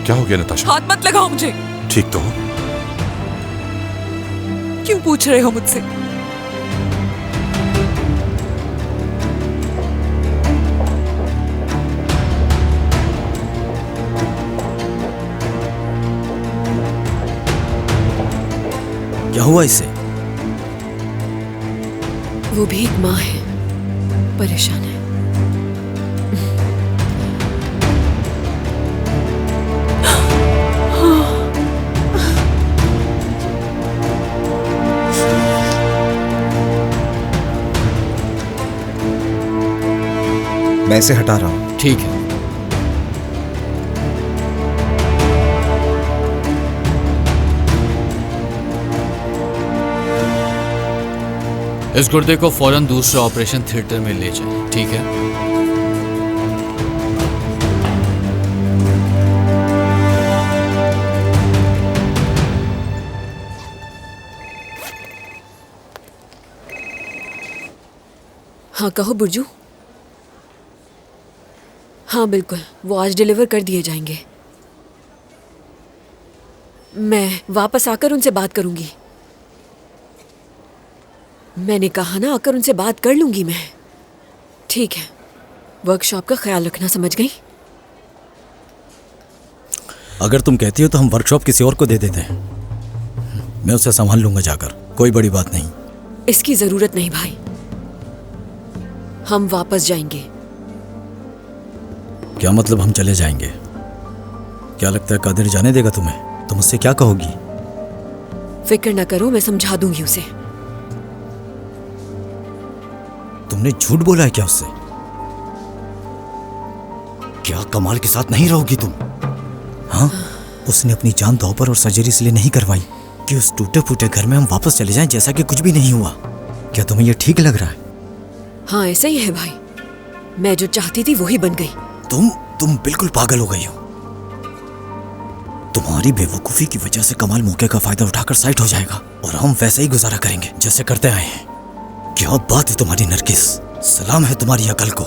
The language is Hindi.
क्या हो गया नताशा? हाथ मत लगाओ मुझे। ठीक तो हो? क्यों पूछ रहे हो मुझसे? क्या हुआ इससे? वो भी एक माँ है, परेशान है। मैं इसे हटा रहा हूं। ठीक है। इस गुर्दे को फौरन दूसरे ऑपरेशन थिएटर में ले जाएं, ठीक है? हाँ कहो बुर्जू। हाँ बिल्कुल, वो आज डिलीवर कर दिए जाएंगे। मैं वापस आकर उनसे बात करूंगी। मैंने कहा ना, आकर उनसे बात कर लूंगी मैं। ठीक है, वर्कशॉप का ख्याल रखना, समझ गई? अगर तुम कहती हो तो हम वर्कशॉप किसी और को दे देते हैं। मैं उसे संभाल लूंगा जाकर, कोई बड़ी बात नहीं। इसकी जरूरत नहीं भाई, हम वापस जाएंगे। क्या मतलब हम चले जाएंगे? क्या लगता है कादिर जाने देगा तुम्हें? तुम उससे क्या कहोगी? फिक्र न करो, मैं समझा दूंगी उसे। तुमने झूठ बोला है क्या उससे? क्या कमाल के साथ नहीं रहोगी तुम? हाँ, उसने अपनी जान दांव पर और सर्जरी इसलिए नहीं करवाई कि उस टूटे फूटे घर में हम वापस चले जाएं जैसा कि कुछ भी नहीं हुआ। क्या तुम्हें यह ठीक लग रहा है? हाँ ऐसा ही है भाई, मैं जो चाहती थी वही बन गई। तुम बिल्कुल पागल हो गई हो। तुम्हारी बेवकूफी की वजह से कमाल मौके का फायदा उठाकर साइड हो जाएगा और हम वैसे ही गुजारा करेंगे जैसे करते आए हैं। क्या बात है तुम्हारी नरगिस, सलाम है तुम्हारी अकल को।